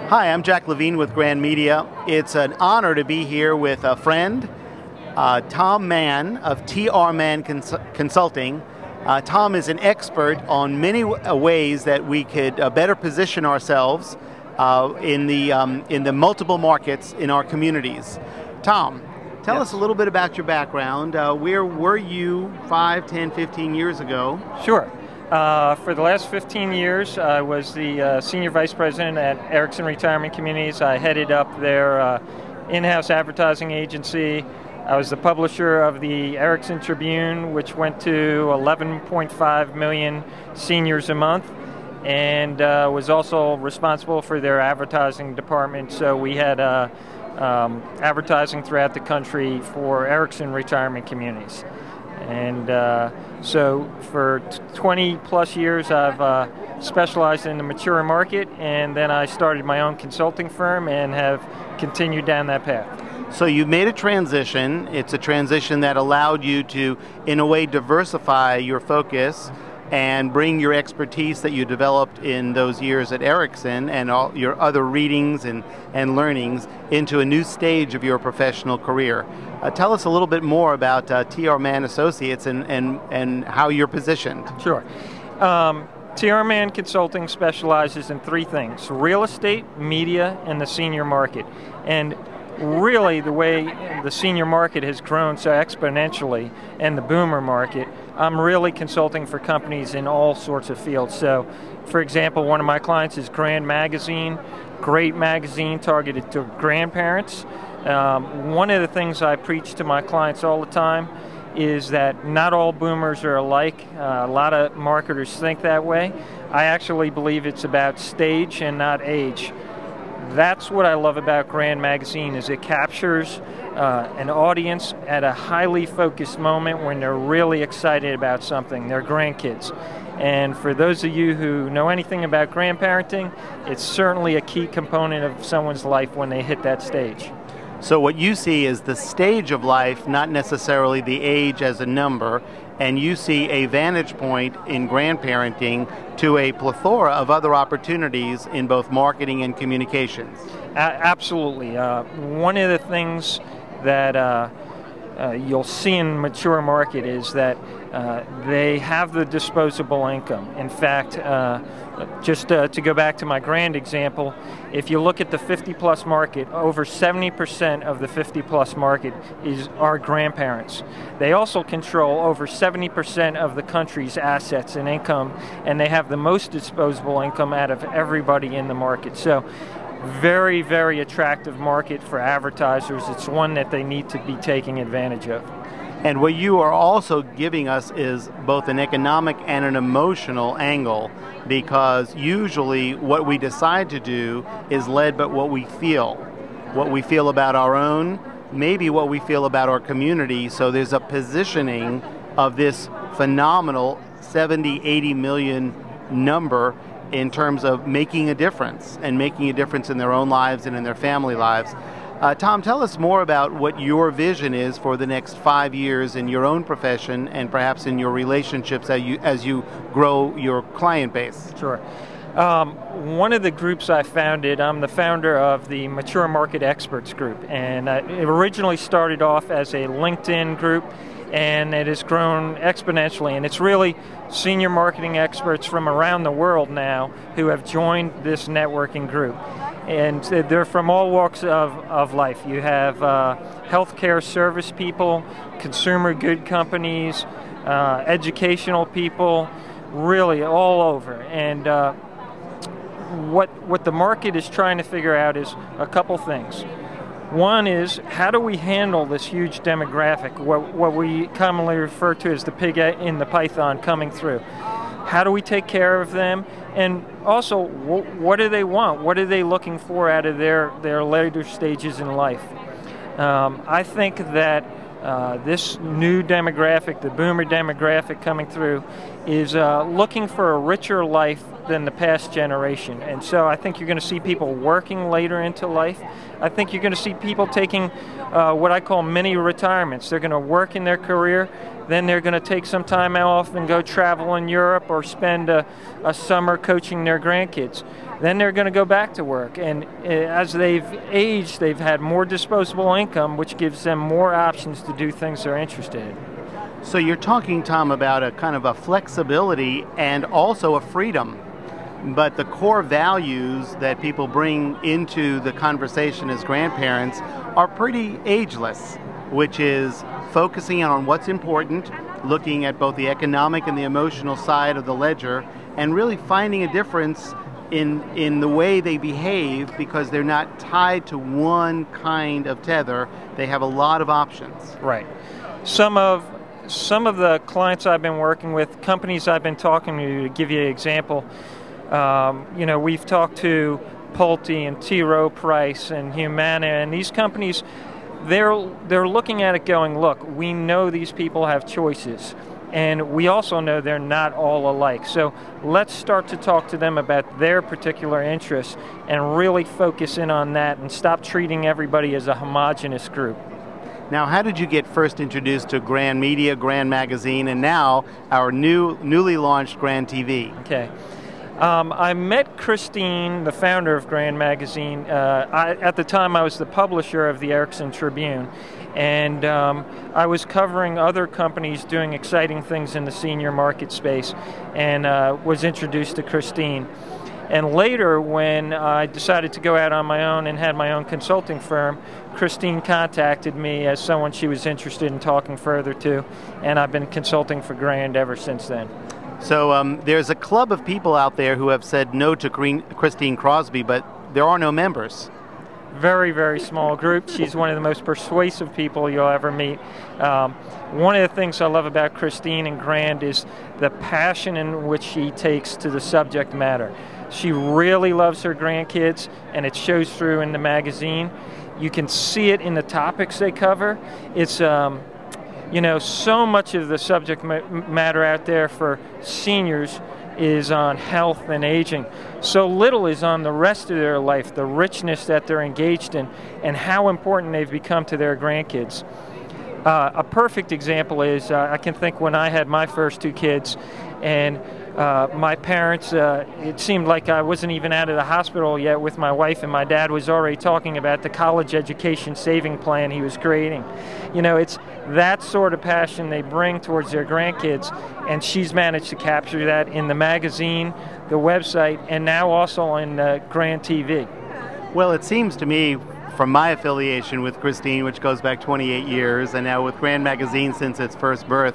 Hi, I'm Jack Levine with Grand Media. It's an honor to be here with a friend, Tom Mann of TR Mann Consulting. Tom is an expert on many ways that we could better position ourselves in the multiple markets in our communities. Tom, tell us a little bit about your background. Where were you 5, 10, 15 years ago? Sure. For the last 15 years, I was the Senior Vice President at Erickson Retirement Communities. I headed up their in-house advertising agency. I was the publisher of the Erickson Tribune, which went to 11.5 million seniors a month, and was also responsible for their advertising department. So we had advertising throughout the country for Erickson Retirement Communities. And so for 20 plus years I've specialized in the mature market, and then I started my own consulting firm and have continued down that path. So you made a transition. It's a transition that allowed you to, in a way, diversify your focus and bring your expertise that you developed in those years at Erickson and all your other readings and learnings into a new stage of your professional career. Tell us a little bit more about TR Mann Associates and how you're positioned. Sure. TR Mann Consulting specializes in three things: real estate, media, and the senior market. And really, the way the senior market has grown so exponentially, and the boomer market, I'm really consulting for companies in all sorts of fields. So, for example, one of my clients is Grand Magazine, great magazine targeted to grandparents. One of the things I preach to my clients all the time is that not all boomers are alike. A lot of marketers think that way. I actually believe it's about stage and not age. That's what I love about Grand Magazine, is it captures an audience at a highly focused moment when they're really excited about something, their grandkids. And for those of you who know anything about grandparenting, it's certainly a key component of someone's life when they hit that stage. So what you see is the stage of life, not necessarily the age as a number, and you see a vantage point in grandparenting to a plethora of other opportunities in both marketing and communications. Absolutely. One of the things that you'll see in mature market is that they have the disposable income. In fact, just to go back to my grand example, if you look at the 50-plus market, over 70% of the 50-plus market are grandparents. They also control over 70% of the country's assets and income, and they have the most disposable income out of everybody in the market. So, very, very attractive market for advertisers. It's one that they need to be taking advantage of. And what you are also giving us is both an economic and an emotional angle, because usually what we decide to do is led by what we feel about our own, maybe what we feel about our community. So there's a positioning of this phenomenal 70, 80 million number in terms of making a difference, and making a difference in their own lives and in their family lives. Tom, tell us more about what your vision is for the next 5 years in your own profession and perhaps in your relationships as you grow your client base. Sure. One of the groups I founded, I'm the founder of the Mature Market Experts Group, and it originally started off as a LinkedIn group, and it has grown exponentially, and it's really senior marketing experts from around the world now who have joined this networking group. And they're from all walks of life. You have healthcare service people, consumer good companies, educational people, really all over. And what the market is trying to figure out is a couple things. One is, how do we handle this huge demographic, what we commonly refer to as the pig in the python coming through? How do we take care of them? And also, what do they want? What are they looking for out of their later stages in life? I think that this new demographic, the boomer demographic coming through, is looking for a richer life than the past generation. And so I think you're going to see people working later into life. I think you're going to see people taking what I call mini retirements. They're going to work in their career, then they're going to take some time off and go travel in Europe or spend a summer coaching their grandkids. Then they're going to go back to work. And as they've aged, they've had more disposable income, which gives them more options to do things they're interested in. So you're talking, Tom, about a kind of a flexibility and also a freedom. But the core values that people bring into the conversation as grandparents are pretty ageless, which is focusing on what's important, looking at both the economic and the emotional side of the ledger, and really finding a difference in the way they behave because they're not tied to one kind of tether. They have a lot of options. Right. Some of the clients I've been working with, companies I've been talking to give you an example, we've talked to Pulte and T. Rowe Price and Humana, and these companies, they're looking at it going, look, we know these people have choices, and we also know they're not all alike. So let's start to talk to them about their particular interests and really focus in on that and stop treating everybody as a homogenous group. Now, how did you get first introduced to Grand Media, Grand Magazine, and now our newly launched Grand TV? Okay. I met Christine, the founder of Grand Magazine. At the time, I was the publisher of the Erickson Tribune, and I was covering other companies doing exciting things in the senior market space, and was introduced to Christine. And later, when I decided to go out on my own and had my own consulting firm, Christine contacted me as someone she was interested in talking further to, and I've been consulting for Grand ever since then. So there's a club of people out there who have said no to Christine Crosby, but there are no members. Very, very small group. She's one of the most persuasive people you'll ever meet. One of the things I love about Christine and Grand is the passion in which she takes to the subject matter. She really loves her grandkids, and it shows through in the magazine. You can see it in the topics they cover. It's so much of the subject matter out there for seniors is on health and aging. So little is on the rest of their life, the richness that they're engaged in, and how important they've become to their grandkids. A perfect example is, I can think when I had my first two kids, and my parents, it seemed like I wasn't even out of the hospital yet with my wife, and my dad was already talking about the college education saving plan he was creating. It's that sort of passion they bring towards their grandkids, and she's managed to capture that in the magazine, the website, and now also in Grand TV. Well, it seems to me, from my affiliation with Christine, which goes back 28 years, and now with Grand Magazine since its first birth,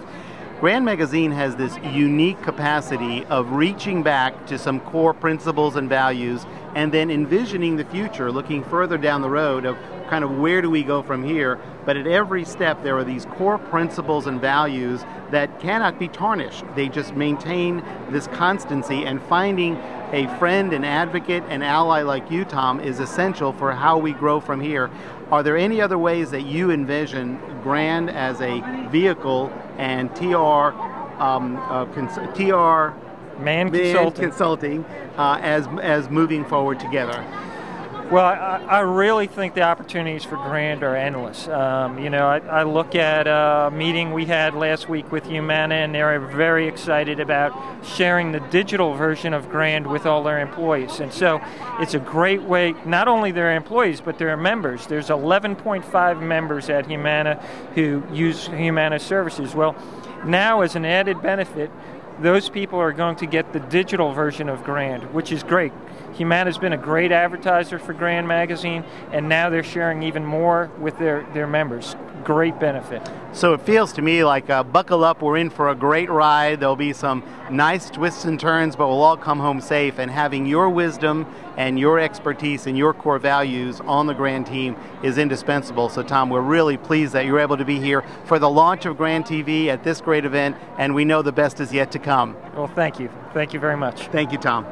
Grand Magazine has this unique capacity of reaching back to some core principles and values and then envisioning the future, looking further down the road of kind of where do we go from here. But at every step there are these core principles and values that cannot be tarnished. They just maintain this constancy, and finding a friend, an advocate, an ally like you, Tom, is essential for how we grow from here. Are there any other ways that you envision Grand as a vehicle and TR Mann Consulting as moving forward together? Well, I really think the opportunities for Grand are endless. I look at a meeting we had last week with Humana, and they're very excited about sharing the digital version of Grand with all their employees. And so it's a great way, not only their employees, but their members. There's 11.5 members at Humana who use Humana services. Well, now as an added benefit, those people are going to get the digital version of Grand, which is great. Humana's been a great advertiser for Grand Magazine, and now they're sharing even more with their members. Great benefit. So it feels to me like buckle up, we're in for a great ride. There'll be some nice twists and turns, but we'll all come home safe. And having your wisdom and your expertise and your core values on the Grand team is indispensable. So Tom, we're really pleased that you're able to be here for the launch of Grand TV at this great event, and we know the best is yet to come. Well, thank you. Thank you very much. Thank you, Tom.